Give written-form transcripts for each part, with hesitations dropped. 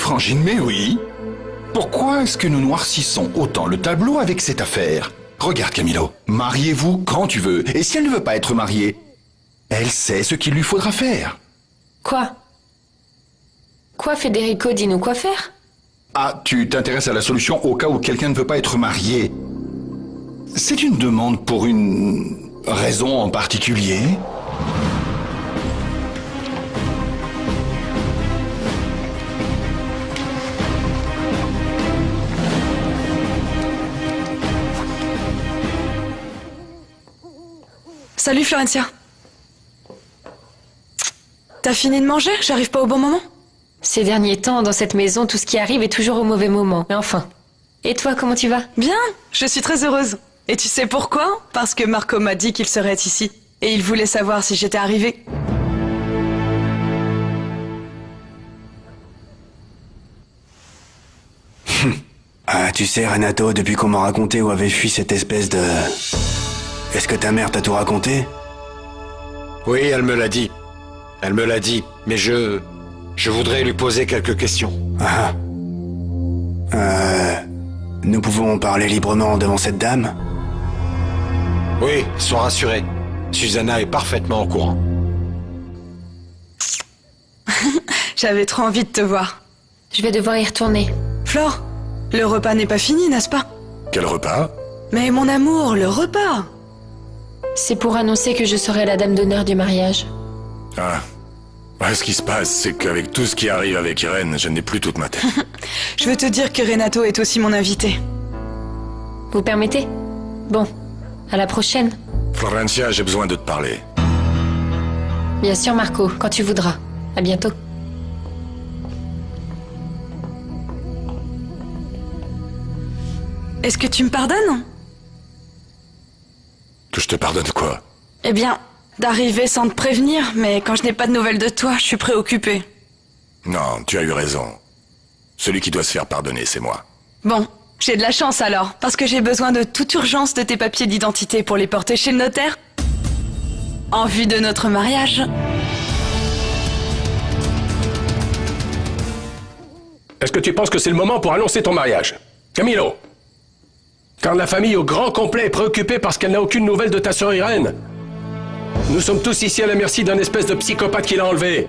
frangine, mais oui. Pourquoi est-ce que nous noircissons autant le tableau avec cette affaire? Regarde, Camilo, mariez-vous quand tu veux. Et si elle ne veut pas être mariée, elle sait ce qu'il lui faudra faire. Quoi? Quoi, Federico, dis-nous quoi faire? Ah, tu t'intéresses à la solution au cas où quelqu'un ne veut pas être marié. C'est une demande pour une raison en particulier? Salut Florencia. T'as fini de manger? J'arrive pas au bon moment? Ces derniers temps, dans cette maison, tout ce qui arrive est toujours au mauvais moment. Mais enfin. Et toi, comment tu vas? Bien, je suis très heureuse. Et tu sais pourquoi? Parce que Marco m'a dit qu'il serait ici. Et il voulait savoir si j'étais arrivée. Ah, tu sais, Renato, depuis qu'on m'a raconté où avait fui cette espèce de... Est-ce que ta mère t'a tout raconté? Oui, elle me l'a dit. Elle me l'a dit, mais je voudrais lui poser quelques questions. Ah. Nous pouvons parler librement devant cette dame? Oui, sois rassuré. Susanna est parfaitement au courant. J'avais trop envie de te voir. Je vais devoir y retourner. Flore, le repas n'est pas fini, n'est-ce pas? Quel repas? Mais mon amour, le repas! C'est pour annoncer que je serai la dame d'honneur du mariage. Ah. Ouais, ce qui se passe, c'est qu'avec tout ce qui arrive avec Irène, je n'ai plus toute ma tête. Je veux te dire que Renato est aussi mon invité. Vous permettez? Bon, à la prochaine. Florencia, j'ai besoin de te parler. Bien sûr, Marco, quand tu voudras. À bientôt. Est-ce que tu me pardonnes? Que je te pardonne quoi? Eh bien, d'arriver sans te prévenir, mais quand je n'ai pas de nouvelles de toi, je suis préoccupée. Non, tu as eu raison. Celui qui doit se faire pardonner, c'est moi. Bon, j'ai de la chance alors, parce que j'ai besoin de toute urgence de tes papiers d'identité pour les porter chez le notaire. En vue de notre mariage. Est-ce que tu penses que c'est le moment pour annoncer ton mariage? Camilo! Car la famille au grand complet est préoccupée parce qu'elle n'a aucune nouvelle de ta sœur Irène. Nous sommes tous ici à la merci d'un espèce de psychopathe qui l'a enlevée.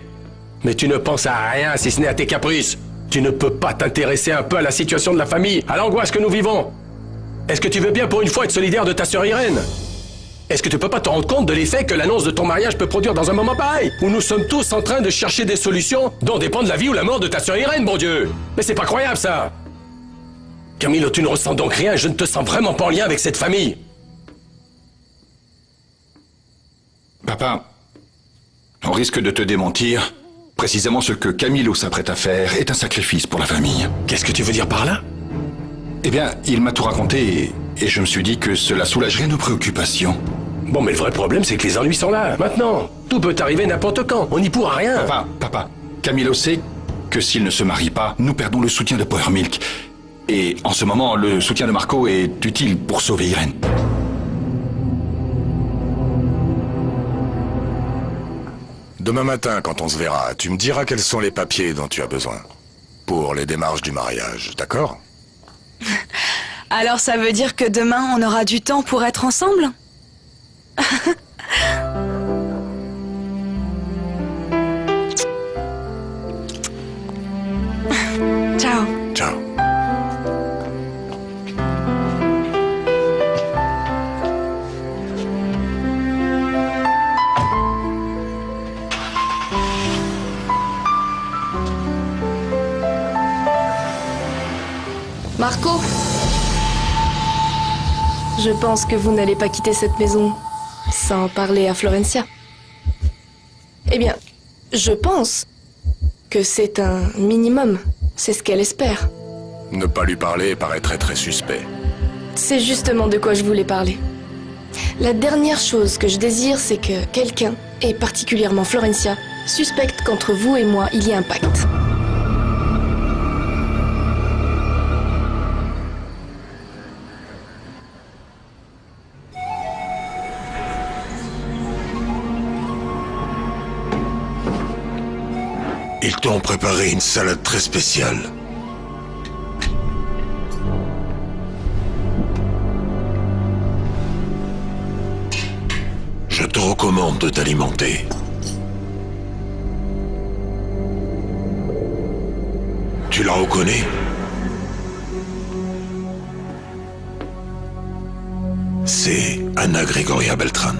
Mais tu ne penses à rien si ce n'est à tes caprices. Tu ne peux pas t'intéresser un peu à la situation de la famille, à l'angoisse que nous vivons. Est-ce que tu veux bien pour une fois être solidaire de ta sœur Irène? Est-ce que tu peux pas te rendre compte de l'effet que l'annonce de ton mariage peut produire dans un moment pareil, où nous sommes tous en train de chercher des solutions dont dépendent la vie ou la mort de ta sœur Irène, bon Dieu? Mais c'est pas croyable, ça! Camilo, tu ne ressens donc rien, je ne te sens vraiment pas en lien avec cette famille. Papa, on risque de te démentir. Précisément ce que Camilo s'apprête à faire est un sacrifice pour la famille. Qu'est-ce que tu veux dire par là? Eh bien, il m'a tout raconté et je me suis dit que cela soulagerait nos préoccupations. Bon, mais le vrai problème, c'est que les ennuis sont là, maintenant. Tout peut arriver n'importe quand, on n'y pourra rien. Papa, Camilo sait que s'il ne se marie pas, nous perdons le soutien de Power Milk. Et en ce moment, le soutien de Marco est utile pour sauver Irène. Demain matin, quand on se verra, tu me diras quels sont les papiers dont tu as besoin. Pour les démarches du mariage, d'accord? Alors ça veut dire que demain, on aura du temps pour être ensemble? Ciao. Ciao. Marco, je pense que vous n'allez pas quitter cette maison sans parler à Florencia. Eh bien, je pense que c'est un minimum. C'est ce qu'elle espère. Ne pas lui parler paraît très suspect. C'est justement de quoi je voulais parler. La dernière chose que je désire, c'est que quelqu'un, et particulièrement Florencia, suspecte qu'entre vous et moi, il y a un pacte. Il t'ont préparé une salade très spéciale. Je te recommande de t'alimenter. Tu la reconnais? C'est Anna Gregoria Beltran.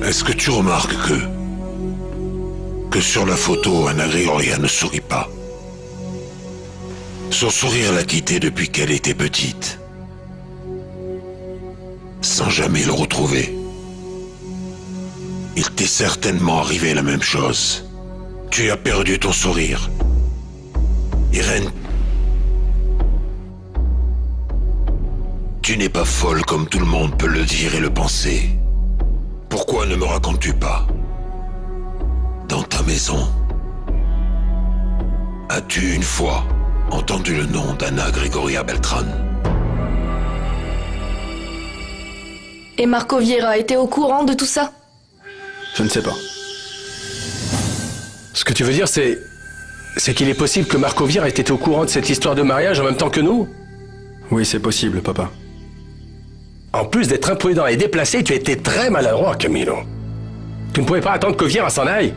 Est-ce que tu remarques que sur la photo, Anna Gregoria ne sourit pas? Son sourire l'a quittée depuis qu'elle était petite, sans jamais le retrouver. Il t'est certainement arrivé la même chose. Tu as perdu ton sourire. Irène, tu n'es pas folle comme tout le monde peut le dire et le penser. Pourquoi ne me racontes-tu pas? Dans ta maison, as-tu une fois entendu le nom d'Anna Gregoria Beltran? Et Marco Vieira était au courant de tout ça? Je ne sais pas. Ce que tu veux dire, c'est qu'il est possible que Marco Vieira ait été au courant de cette histoire de mariage en même temps que nous? Oui, c'est possible, papa. En plus d'être imprudent et déplacé, tu étais très maladroit, Camilo. Tu ne pouvais pas attendre que Vieira s'en aille?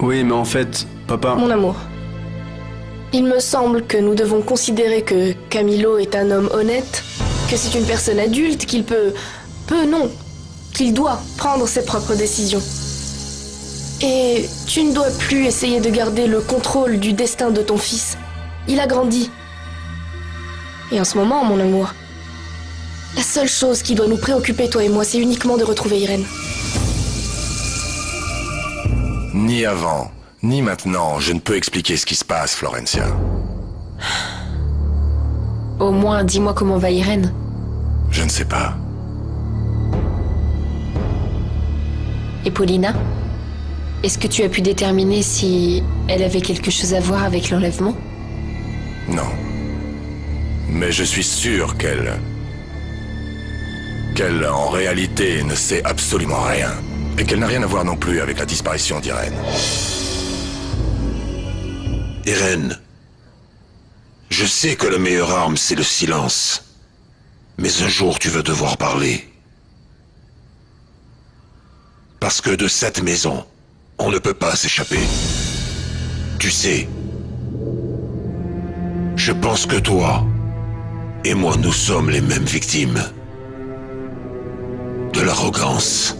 Oui, mais en fait, papa... Mon amour, il me semble que nous devons considérer que Camilo est un homme honnête, que c'est une personne adulte, qu'il qu'il doit prendre ses propres décisions. Et tu ne dois plus essayer de garder le contrôle du destin de ton fils. Il a grandi. Et en ce moment, mon amour, la seule chose qui doit nous préoccuper, toi et moi, c'est uniquement de retrouver Irène. Ni avant, ni maintenant, je ne peux expliquer ce qui se passe, Florencia. Au moins, dis-moi comment va Irène. Je ne sais pas. Et Paulina? Est-ce que tu as pu déterminer si elle avait quelque chose à voir avec l'enlèvement? Non. Mais je suis sûr qu'elle, en réalité, ne sait absolument rien. Et qu'elle n'a rien à voir non plus avec la disparition d'Irène. Irène, je sais que la meilleure arme, c'est le silence. Mais un jour, tu vas devoir parler. Parce que de cette maison, on ne peut pas s'échapper. Tu sais, je pense que toi et moi, nous sommes les mêmes victimes. De l'arrogance,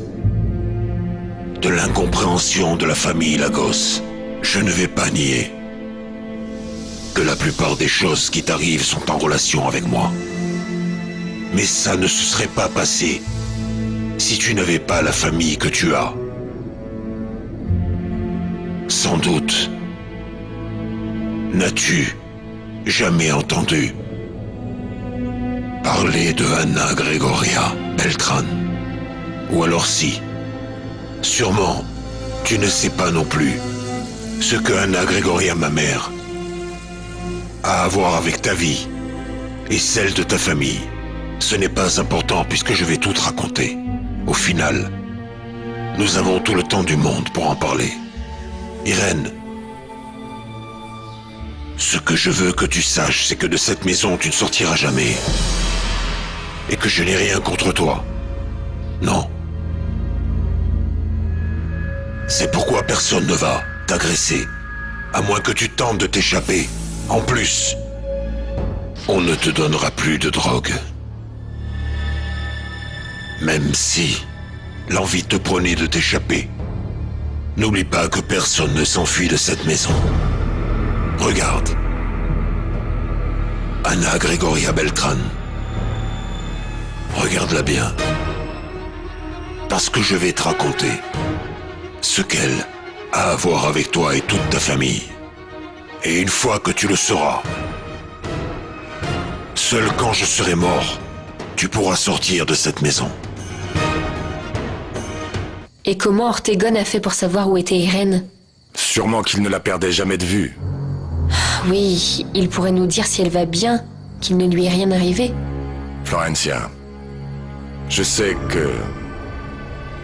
de l'incompréhension de la famille Lagos. Je ne vais pas nier que la plupart des choses qui t'arrivent sont en relation avec moi. Mais ça ne se serait pas passé si tu n'avais pas la famille que tu as. Sans doute, n'as-tu jamais entendu parler de Anna Gregoria Beltran? Ou alors si, sûrement, tu ne sais pas non plus ce que Anna Gregoria, ma mère, a à voir avec ta vie et celle de ta famille. Ce n'est pas important puisque je vais tout te raconter. Au final, nous avons tout le temps du monde pour en parler. Irène, ce que je veux que tu saches, c'est que de cette maison, tu ne sortiras jamais. Et que je n'ai rien contre toi. Non. C'est pourquoi personne ne va t'agresser, à moins que tu tentes de t'échapper. En plus, on ne te donnera plus de drogue. Même si l'envie te prenait de t'échapper, n'oublie pas que personne ne s'enfuit de cette maison. Regarde. Anna Gregoria Beltran. Regarde-la bien. Parce que je vais te raconter ce qu'elle a à voir avec toi et toute ta famille. Et une fois que tu le sauras, seul quand je serai mort, tu pourras sortir de cette maison. Et comment Ortegon a fait pour savoir où était Irène? Sûrement qu'il ne la perdait jamais de vue. Oui, il pourrait nous dire si elle va bien, qu'il ne lui est rien arrivé. Florencia, je sais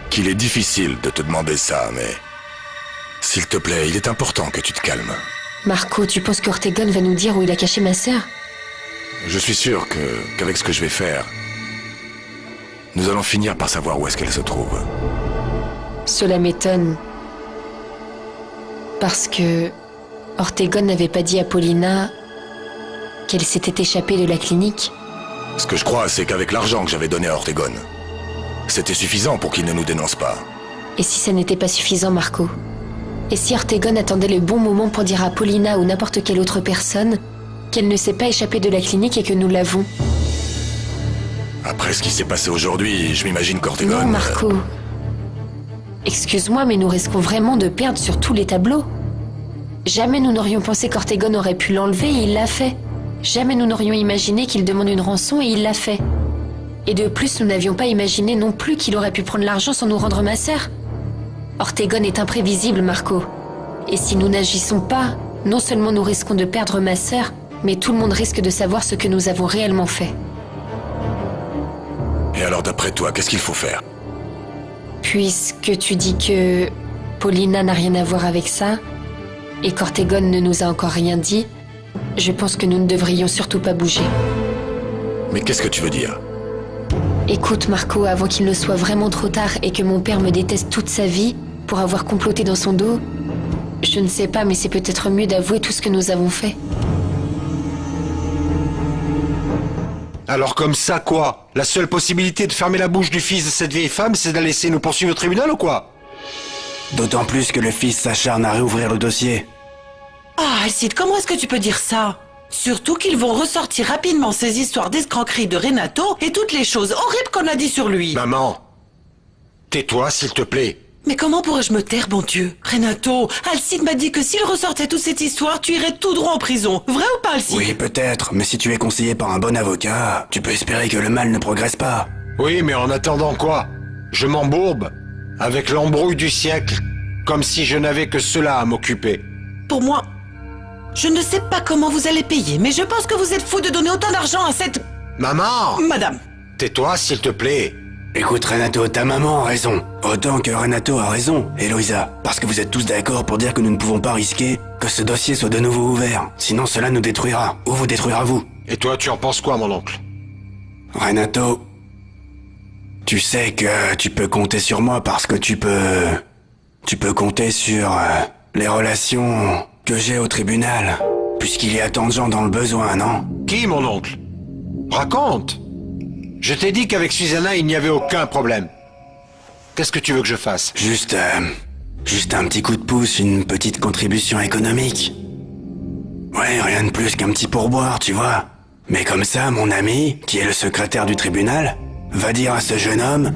qu'il est difficile de te demander ça, mais... S'il te plaît, il est important que tu te calmes. Marco, tu penses qu'Ortegon va nous dire où il a caché ma sœur? Je suis sûr qu'avec ce que je vais faire, nous allons finir par savoir où est-ce qu'elle se trouve. Cela m'étonne. Parce que Ortegon n'avait pas dit à Paulina qu'elle s'était échappée de la clinique. Ce que je crois, c'est qu'avec l'argent que j'avais donné à Ortegon, c'était suffisant pour qu'il ne nous dénonce pas. Et si ça n'était pas suffisant, Marco? Et si Ortegon attendait le bon moment pour dire à Paulina ou n'importe quelle autre personne qu'elle ne s'est pas échappée de la clinique et que nous l'avons? Après ce qui s'est passé aujourd'hui, je m'imagine qu'Ortegon... Non, Marco. Excuse-moi, mais nous risquons vraiment de perdre sur tous les tableaux. Jamais nous n'aurions pensé qu'Ortegon aurait pu l'enlever et il l'a fait. Jamais nous n'aurions imaginé qu'il demande une rançon et il l'a fait. Et de plus, nous n'avions pas imaginé non plus qu'il aurait pu prendre l'argent sans nous rendre ma sœur. Ortegon est imprévisible, Marco. Et si nous n'agissons pas, non seulement nous risquons de perdre ma sœur, mais tout le monde risque de savoir ce que nous avons réellement fait. Et alors d'après toi, qu'est-ce qu'il faut faire? Puisque tu dis que Paulina n'a rien à voir avec ça, et qu'Ortegon ne nous a encore rien dit, je pense que nous ne devrions surtout pas bouger. Mais qu'est-ce que tu veux dire? Écoute, Marco, avant qu'il ne soit vraiment trop tard et que mon père me déteste toute sa vie pour avoir comploté dans son dos, je ne sais pas, mais c'est peut-être mieux d'avouer tout ce que nous avons fait. Alors comme ça, quoi? La seule possibilité de fermer la bouche du fils de cette vieille femme, c'est de la laisser nous poursuivre au tribunal ou quoi? D'autant plus que le fils s'acharne à réouvrir le dossier. Ah, Alcide, comment est-ce que tu peux dire ça? Surtout qu'ils vont ressortir rapidement ces histoires d'escroquerie de Renato et toutes les choses horribles qu'on a dit sur lui. Maman, tais-toi s'il te plaît. Mais comment pourrais-je me taire, bon Dieu? Renato, Alcide m'a dit que s'il ressortait toute cette histoire, tu irais tout droit en prison. Vrai ou pas, Alcide? Oui, peut-être, mais si tu es conseillé par un bon avocat, tu peux espérer que le mal ne progresse pas. Oui, mais en attendant quoi? Je m'embourbe avec l'embrouille du siècle, comme si je n'avais que cela à m'occuper. Pour moi, je ne sais pas comment vous allez payer, mais je pense que vous êtes fou de donner autant d'argent à cette... Maman! Madame. Tais-toi s'il te plaît. Écoute, Renato, ta maman a raison. Autant que Renato a raison, Eloïsa. Parce que vous êtes tous d'accord pour dire que nous ne pouvons pas risquer que ce dossier soit de nouveau ouvert. Sinon cela nous détruira. Ou vous détruira vous. Et toi, tu en penses quoi, mon oncle? Renato, tu sais que tu peux compter sur moi parce que tu peux compter sur les relations que j'ai au tribunal. Puisqu'il y a tant de gens dans le besoin, non? Qui, mon oncle? Raconte! Je t'ai dit qu'avec Susanna, il n'y avait aucun problème. Qu'est-ce que tu veux que je fasse? Juste un petit coup de pouce, une petite contribution économique. Ouais, rien de plus qu'un petit pourboire, tu vois. Mais comme ça, mon ami, qui est le secrétaire du tribunal, va dire à ce jeune homme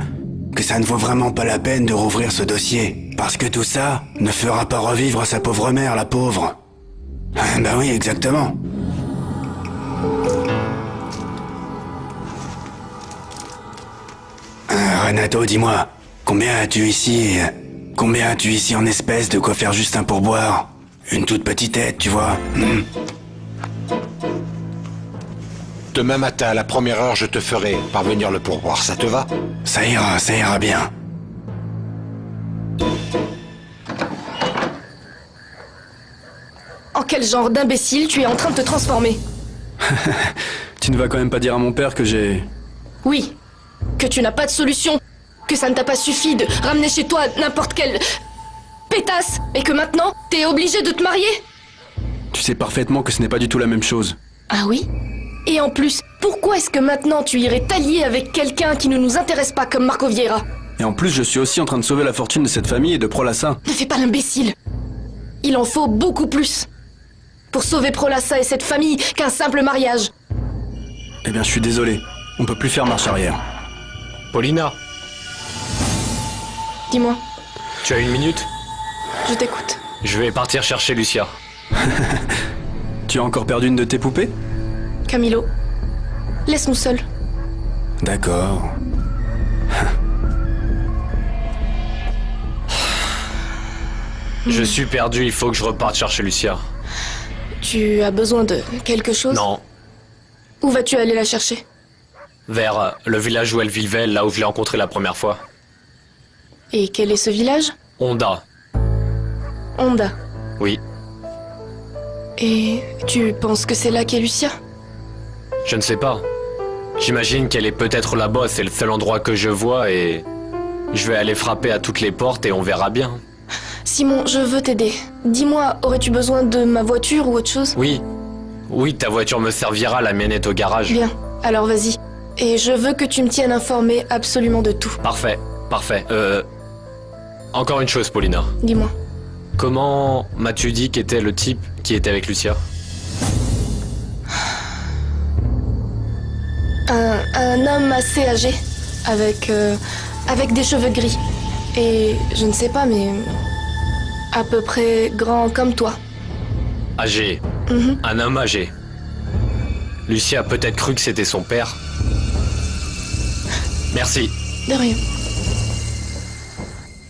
que ça ne vaut vraiment pas la peine de rouvrir ce dossier. Parce que tout ça ne fera pas revivre sa pauvre mère, la pauvre. Ben oui, exactement. Renato, dis-moi, combien as-tu ici en espèces de quoi faire juste un pourboire? Une toute petite aide, tu vois. Demain matin, à la première heure, je te ferai parvenir le pourboire, ça te va? Ça ira bien. En quel genre d'imbécile tu es en train de te transformer? Tu ne vas quand même pas dire à mon père que j'ai... Oui, que tu n'as pas de solution, que ça ne t'a pas suffi de ramener chez toi n'importe quelle pétasse, et que maintenant, t'es obligé de te marier? Tu sais parfaitement que ce n'est pas du tout la même chose. Ah oui? Et en plus, pourquoi est-ce que maintenant tu irais t'allier avec quelqu'un qui ne nous intéresse pas comme Marco Vieira? Et en plus, je suis aussi en train de sauver la fortune de cette famille et de Prolassa. Ne fais pas l'imbécile. Il en faut beaucoup plus pour sauver Prolassa et cette famille qu'un simple mariage. Eh bien, je suis désolé. On peut plus faire marche arrière. Paulina, Dis-moi, tu as une minute? je t'écoute. Je vais partir chercher Lucia. Tu as encore perdu une de tes poupées? Camilo, laisse-nous seuls. D'accord. Je suis perdu, il faut que je reparte chercher Lucia. Tu as besoin de quelque chose? Non, Où vas-tu aller la chercher? vers le village où elle vivait, là où je l'ai rencontrée la première fois. Et quel est ce village? Honda. Honda. Oui. Et tu penses que c'est là qu'est Lucia? Je ne sais pas. J'imagine qu'elle est peut-être là-bas, c'est le seul endroit que je vois et... Je vais aller frapper à toutes les portes et on verra bien. Simon, je veux t'aider. Dis-moi, aurais-tu besoin de ma voiture ou autre chose? Oui. Oui, ta voiture me servira, la mienne est au garage. Bien, alors vas-y. Et je veux que tu me tiennes informé absolument de tout. Parfait, parfait. Encore une chose, Paulina. Dis-moi. Comment m'as-tu dit qu'était le type qui était avec Lucia? Un homme assez âgé, avec des cheveux gris. Et je ne sais pas, mais à peu près grand comme toi. Âgé. Un homme âgé. Lucia a peut-être cru que c'était son père. Merci. De rien.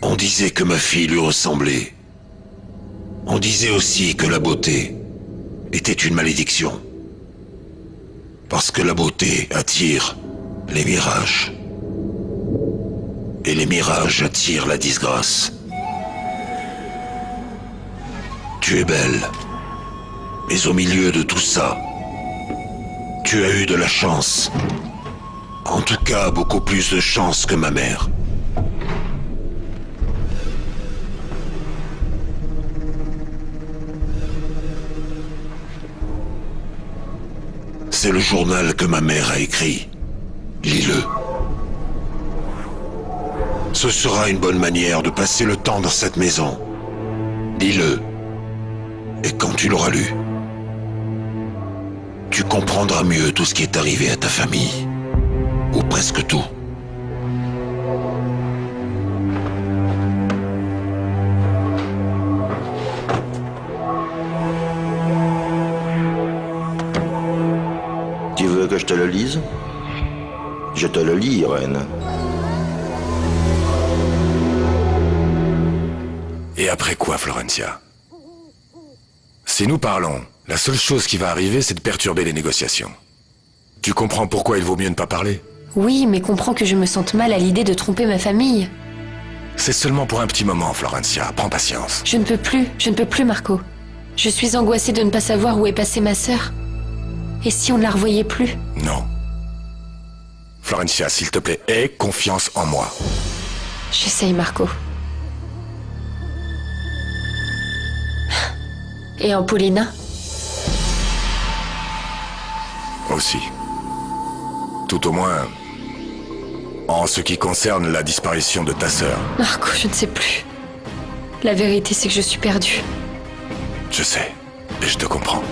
On disait que ma fille lui ressemblait. On disait aussi que la beauté était une malédiction. Parce que la beauté attire les mirages. Et les mirages attirent la disgrâce. Tu es belle. Mais au milieu de tout ça, tu as eu de la chance. En tout cas, beaucoup plus de chance que ma mère. C'est le journal que ma mère a écrit. Lis-le. Ce sera une bonne manière de passer le temps dans cette maison. Lis-le. Et quand tu l'auras lu, tu comprendras mieux tout ce qui est arrivé à ta famille. Ou presque tout. Tu veux que je te le lise? Je te le lis, Irène. Et après quoi, Florencia? Si nous parlons, la seule chose qui va arriver, c'est de perturber les négociations. Tu comprends pourquoi il vaut mieux ne pas parler? Oui, mais comprends que je me sente mal à l'idée de tromper ma famille. C'est seulement pour un petit moment, Florencia. Prends patience. Je ne peux plus, Marco. Je suis angoissée de ne pas savoir où est passée ma sœur. Et si on ne la revoyait plus? Non. Florencia, s'il te plaît, aie confiance en moi. J'essaye, Marco. Et en Paulina? Aussi. Tout au moins, en ce qui concerne la disparition de ta sœur. Marco, je ne sais plus. La vérité, c'est que je suis perdue. Je sais, et je te comprends.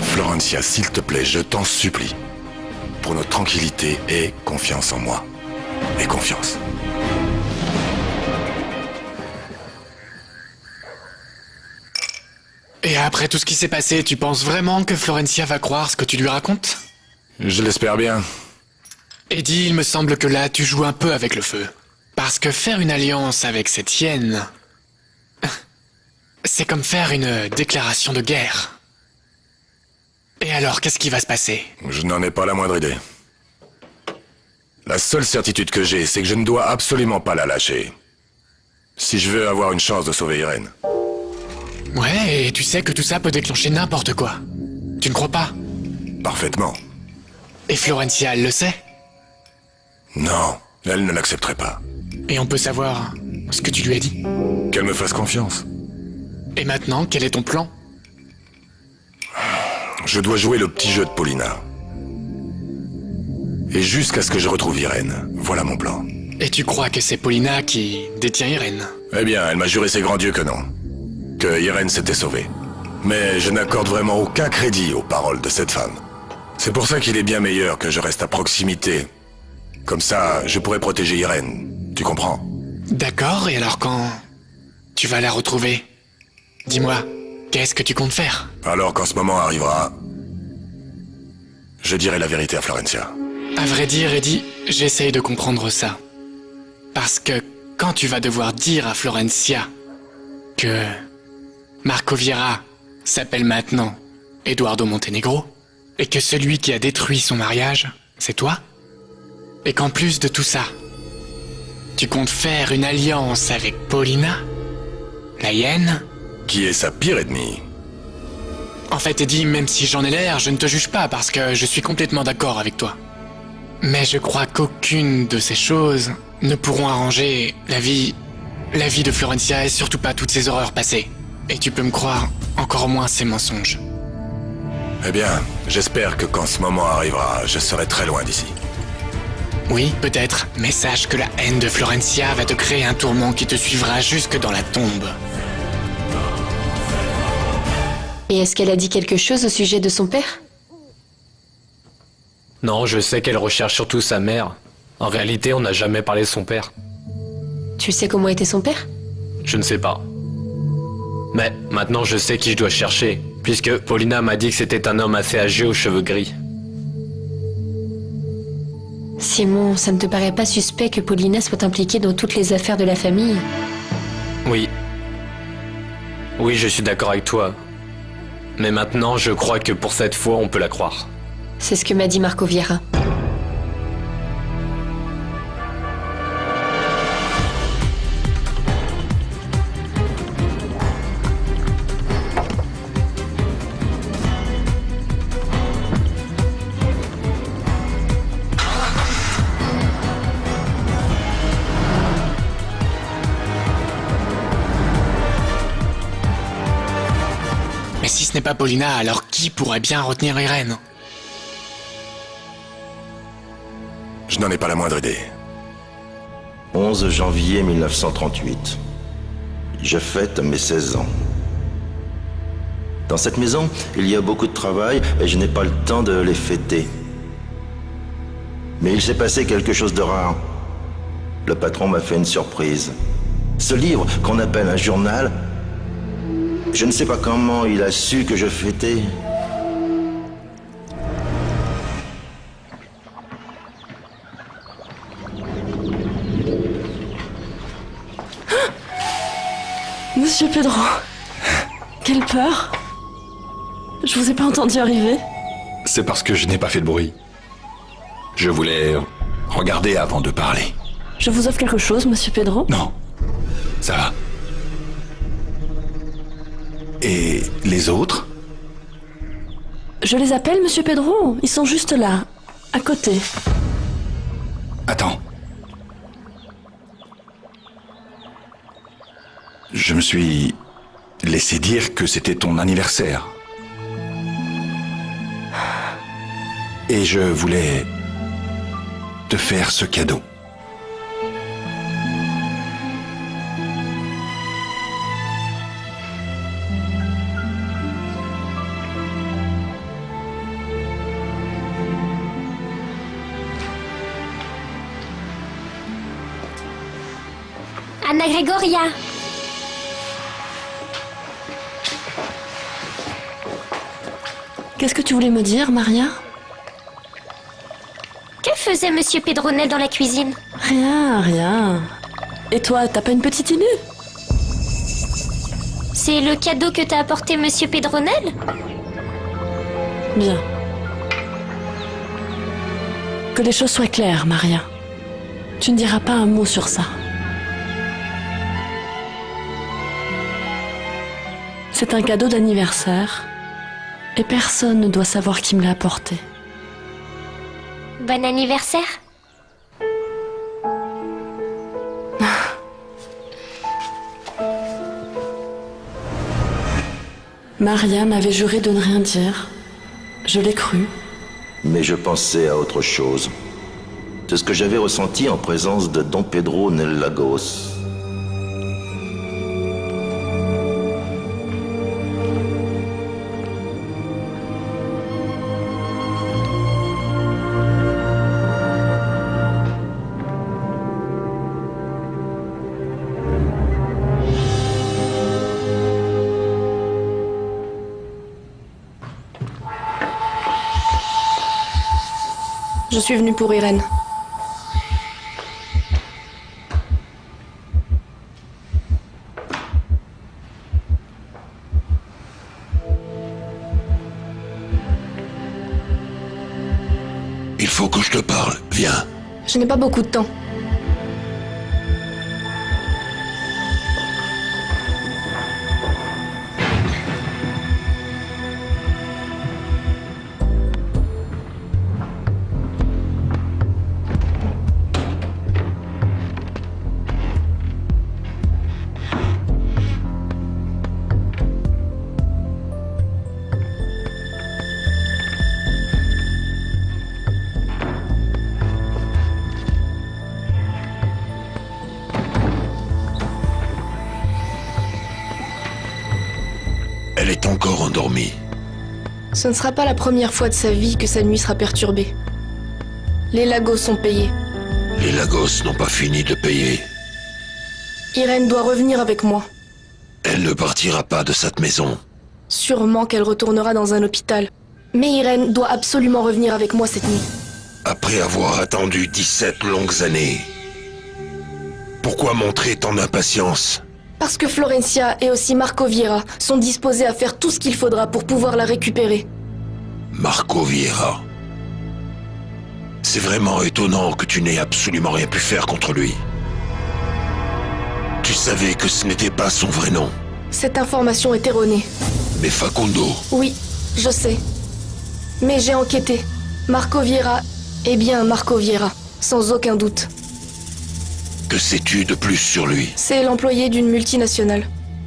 Florencia, s'il te plaît, je t'en supplie. Pour notre tranquillité, aie confiance en moi. Aie confiance. Et après tout ce qui s'est passé, tu penses vraiment que Florencia va croire ce que tu lui racontes? Je l'espère bien. Eddie, il me semble que là, tu joues un peu avec le feu. Parce que faire une alliance avec cette hyène... c'est comme faire une déclaration de guerre. Et alors, qu'est-ce qui va se passer? Je n'en ai pas la moindre idée. La seule certitude que j'ai, c'est que je ne dois absolument pas la lâcher. Si je veux avoir une chance de sauver Irène. Ouais, et tu sais que tout ça peut déclencher n'importe quoi. Tu ne crois pas? Parfaitement. Et Florencia, elle le sait? Non, elle ne l'accepterait pas. Et on peut savoir ce que tu lui as dit? Qu'elle me fasse confiance. Et maintenant, quel est ton plan? Je dois jouer le petit jeu de Paulina. Et jusqu'à ce que je retrouve Irène. Voilà mon plan. Et tu crois que c'est Paulina qui détient Irène? Eh bien, elle m'a juré ses grands dieux que non. Que Irène s'était sauvée. Mais je n'accorde vraiment aucun crédit aux paroles de cette femme. C'est pour ça qu'il est bien meilleur que je reste à proximité. Comme ça, je pourrais protéger Irène. Tu comprends? D'accord, et alors quand tu vas la retrouver, dis-moi, qu'est-ce que tu comptes faire? Alors quand ce moment arrivera, je dirai la vérité à Florencia. À vrai dire, Eddie, j'essaye de comprendre ça. Parce que quand tu vas devoir dire à Florencia que Marco Vieira s'appelle maintenant Eduardo Montenegro, et que celui qui a détruit son mariage, c'est toi, et qu'en plus de tout ça, Tu comptes faire une alliance avec Paulina? La hyène? Qui est sa pire ennemie. En fait, Eddie, même si j'en ai l'air, je ne te juge pas parce que je suis complètement d'accord avec toi. Mais je crois qu'aucune de ces choses ne pourront arranger la vie de Florencia et surtout pas toutes ses horreurs passées. Et tu peux me croire, encore moins ses mensonges. Eh bien, j'espère que quand ce moment arrivera, je serai très loin d'ici. Oui, peut-être, mais sache que la haine de Florencia va te créer un tourment qui te suivra jusque dans la tombe. Et est-ce qu'elle a dit quelque chose au sujet de son père? Non, je sais qu'elle recherche surtout sa mère. En réalité, on n'a jamais parlé de son père. Tu sais comment était son père? Je ne sais pas. Mais maintenant, je sais qui je dois chercher, puisque Paulina m'a dit que c'était un homme assez âgé aux cheveux gris. Simon, ça ne te paraît pas suspect que Paulina soit impliquée dans toutes les affaires de la famille? Oui. Oui, je suis d'accord avec toi. Mais maintenant, je crois que pour cette fois, on peut la croire. C'est ce que m'a dit Marco Vieira. Mais si ce n'est pas Paulina, alors qui pourrait bien retenir Irène? Je n'en ai pas la moindre idée. 11 janvier 1938. Je fête mes 16 ans. Dans cette maison, il y a beaucoup de travail et je n'ai pas le temps de les fêter. Mais il s'est passé quelque chose de rare. Le patron m'a fait une surprise. Ce livre qu'on appelle un journal, je ne sais pas comment il a su que je fêtais. Monsieur Pedro, quelle peur. Je vous ai pas entendu arriver. C'est parce que je n'ai pas fait de bruit. Je voulais regarder avant de parler. Je vous offre quelque chose, monsieur Pedro? Non, ça va. Et les autres? Je les appelle, monsieur Pedro. Ils sont juste là, à côté. Attends. Je me suis laissé dire que c'était ton anniversaire. Et je voulais te faire ce cadeau. Anna Gregoria. Qu'est-ce que tu voulais me dire, Maria? Que faisait Monsieur Pedronel dans la cuisine? Rien, rien. Et toi, t'as pas une petite idée? C'est le cadeau que t'a apporté Monsieur Pedronel? Bien. Que les choses soient claires, Maria. Tu ne diras pas un mot sur ça. C'est un cadeau d'anniversaire. Et personne ne doit savoir qui me l'a apporté. Bon anniversaire. Maria m'avait juré de ne rien dire. Je l'ai cru. Mais je pensais à autre chose. C'est ce que j'avais ressenti en présence de Don Pedro Nel Lagos. Je suis venue pour Irène. Il faut que je te parle. Viens. Je n'ai pas beaucoup de temps. Elle est encore endormie. Ce ne sera pas la première fois de sa vie que sa nuit sera perturbée. Les Lagos sont payés. Les Lagos n'ont pas fini de payer. Irène doit revenir avec moi. Elle ne partira pas de cette maison. Sûrement qu'elle retournera dans un hôpital. Mais Irène doit absolument revenir avec moi cette nuit. Après avoir attendu 17 longues années. Pourquoi montrer tant d'impatience? Parce que Florencia et aussi Marco Vieira sont disposés à faire tout ce qu'il faudra pour pouvoir la récupérer. Marco Vieira. C'est vraiment étonnant que tu n'aies absolument rien pu faire contre lui. Tu savais que ce n'était pas son vrai nom. Cette information est erronée. Mais Facundo... Oui, je sais. Mais j'ai enquêté. Marco Vieira est bien Marco Vieira, sans aucun doute. Que sais-tu de plus sur lui? C'est l'employé d'une multinationale.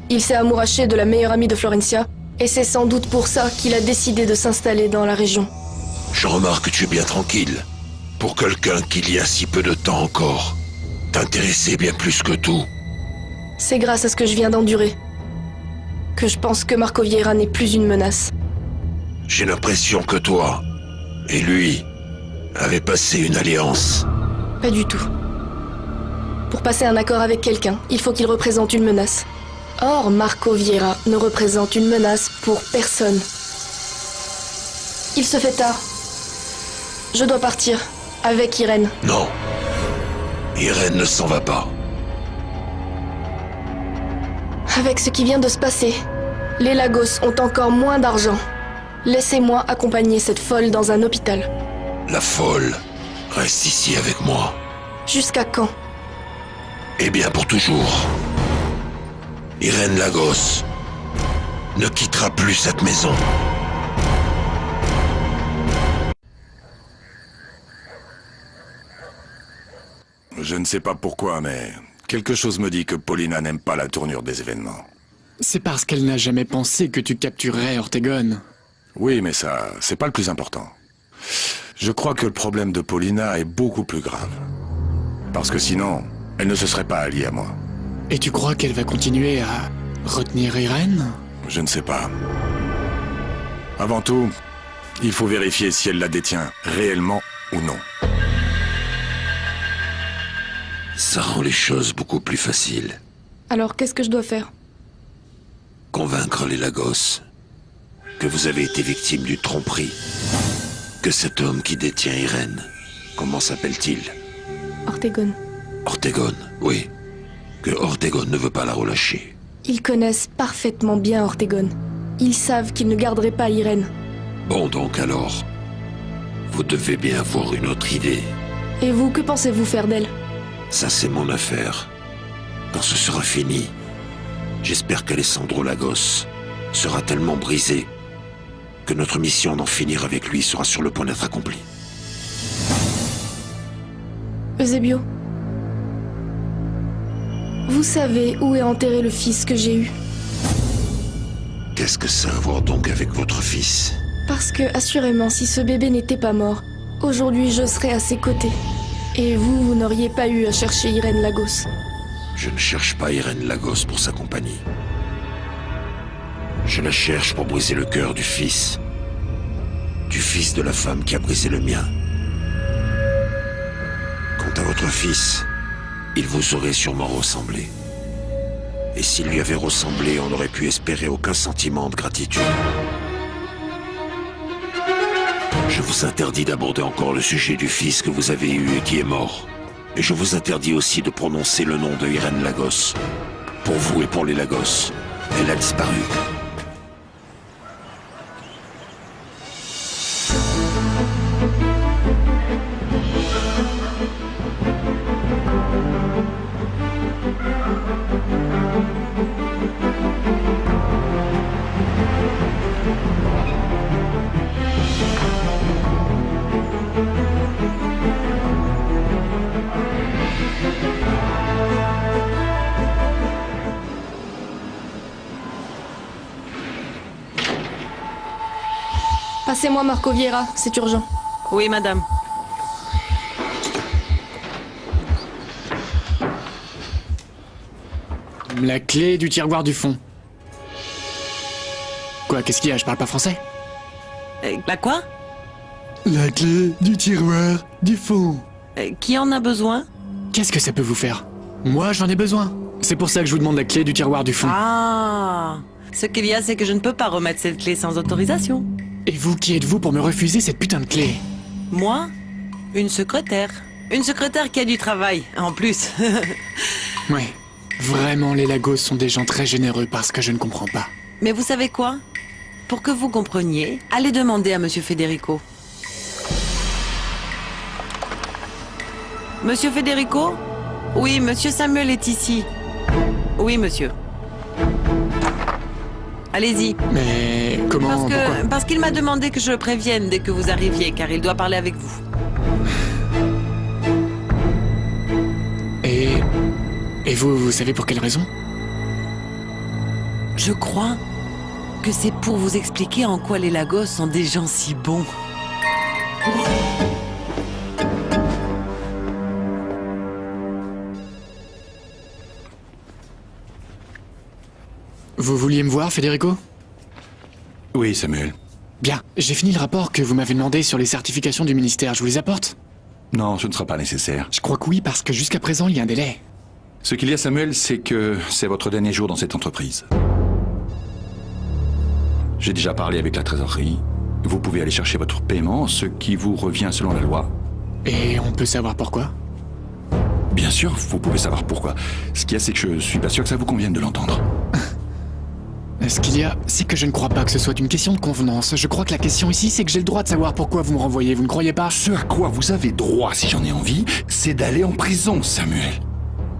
Il s'est amouraché de la meilleure amie de Florencia, et c'est sans doute pour ça qu'il a décidé de s'installer dans la région. Je remarque que tu es bien tranquille. Pour quelqu'un qu'il y a si peu de temps encore, t'intéressait bien plus que tout. C'est grâce à ce que je viens d'endurer que je pense que Marco Vieira n'est plus une menace. J'ai l'impression que toi et lui avez passé une alliance. Pas du tout. Pour passer un accord avec quelqu'un, il faut qu'il représente une menace. Or, Marco Vieira ne représente une menace pour personne. Il se fait tard. Je dois partir, avec Irène. Non. Irène ne s'en va pas. Avec ce qui vient de se passer, les Lagos ont encore moins d'argent. Laissez-moi accompagner cette folle dans un hôpital. La folle reste ici avec moi. Jusqu'à quand? Eh bien, pour toujours. Irène Lagos ne quittera plus cette maison. Je ne sais pas pourquoi, mais quelque chose me dit que Paulina n'aime pas la tournure des événements. C'est parce qu'elle n'a jamais pensé que tu capturerais Ortegon. Oui, mais ça, c'est pas le plus important. Je crois que le problème de Paulina est beaucoup plus grave. Parce que sinon, elle ne se serait pas alliée à moi. Et tu crois qu'elle va continuer à retenir Irène? Je ne sais pas. Avant tout, il faut vérifier si elle la détient réellement ou non. Ça rend les choses beaucoup plus faciles. Alors, qu'est-ce que je dois faire? Convaincre les Lagos que vous avez été victime d'une tromperie. Que cet homme qui détient Irène, comment s'appelle-t-il? Ortegon. Ortegon, oui. Que Ortegon ne veut pas la relâcher. Ils connaissent parfaitement bien Ortegon. Ils savent qu'ils ne garderaient pas Irène. Bon donc alors, vous devez bien avoir une autre idée. Et vous, que pensez-vous faire d'elle? Ça c'est mon affaire. Quand ce sera fini, j'espère qu'Alessandro Lagos sera tellement brisé que notre mission d'en finir avec lui sera sur le point d'être accomplie. Eusebio, vous savez où est enterré le fils que j'ai eu? Qu'est-ce que ça a à voir donc avec votre fils? Parce que, assurément, si ce bébé n'était pas mort, aujourd'hui je serais à ses côtés. Et vous, vous n'auriez pas eu à chercher Irène Lagos. Je ne cherche pas Irène Lagos pour sa compagnie. Je la cherche pour briser le cœur du fils de la femme qui a brisé le mien. Quant à votre fils, il vous aurait sûrement ressemblé. Et s'il lui avait ressemblé, on n'aurait pu espérer aucun sentiment de gratitude. Je vous interdis d'aborder encore le sujet du fils que vous avez eu et qui est mort. Et je vous interdis aussi de prononcer le nom de Irène Lagos. Pour vous et pour les Lagos, elle a disparu. Passez-moi Marco Vieira, c'est urgent. Oui, madame. La clé du tiroir du fond. Quoi, qu'est-ce qu'il y a? Je parle pas français? La quoi? La clé du tiroir du fond. Qui en a besoin? Qu'est-ce que ça peut vous faire? Moi, j'en ai besoin. C'est pour ça que je vous demande la clé du tiroir du fond. Ah! Ce qu'il y a, c'est que je ne peux pas remettre cette clé sans autorisation. Et vous, qui êtes-vous pour me refuser cette putain de clé? Moi? Une secrétaire. Une secrétaire qui a du travail, en plus. Ouais. Vraiment, les Lagos sont des gens très généreux parce que je ne comprends pas. Mais vous savez quoi? Pour que vous compreniez, allez demander à Monsieur Federico. Monsieur Federico? Oui, Monsieur Samuel est ici. Oui, monsieur. Allez-y. Mais comment? Parce qu'il m'a demandé que je le prévienne dès que vous arriviez, car il doit parler avec vous. Et vous savez pour quelle raison? Je crois que c'est pour vous expliquer en quoi les Lagos sont des gens si bons. Vous vouliez me voir, Federico? Oui, Samuel. Bien, j'ai fini le rapport que vous m'avez demandé sur les certifications du ministère. Je vous les apporte? Non, ce ne sera pas nécessaire. Je crois que oui, parce que jusqu'à présent, il y a un délai. Ce qu'il y a, Samuel, c'est que c'est votre dernier jour dans cette entreprise. J'ai déjà parlé avec la trésorerie. Vous pouvez aller chercher votre paiement, ce qui vous revient selon la loi. Et on peut savoir pourquoi? Bien sûr, vous pouvez savoir pourquoi. Ce qu'il y a, c'est que je suis pas sûr que ça vous convienne de l'entendre. Ce qu'il y a, c'est que je ne crois pas que ce soit une question de convenance. Je crois que la question ici, c'est que j'ai le droit de savoir pourquoi vous me renvoyez. Vous ne croyez pas? Ce à quoi vous avez droit, si j'en ai envie, c'est d'aller en prison, Samuel.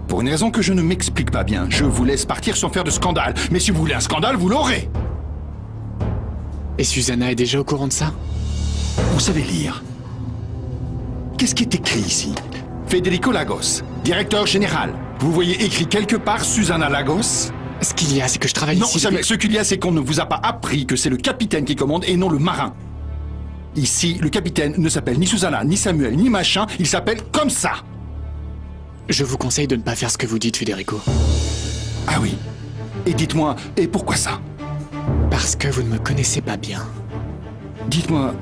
Pour une raison que je ne m'explique pas bien. Je vous laisse partir sans faire de scandale. Mais si vous voulez un scandale, vous l'aurez. Et Susanna est déjà au courant de ça? Vous savez lire. Qu'est-ce qui est écrit ici? Federico Lagos, directeur général. Vous voyez écrit quelque part Susanna Lagos? Ce qu'il y a, c'est que je travaille non, ici... Non, Samuel, ce qu'il y a, c'est qu'on ne vous a pas appris que c'est le capitaine qui commande et non le marin. Ici, le capitaine ne s'appelle ni Susanna, ni Samuel, ni machin, il s'appelle comme ça. Je vous conseille de ne pas faire ce que vous dites, Federico. Ah oui? Et dites-moi, et pourquoi ça? Parce que vous ne me connaissez pas bien. Dites-moi,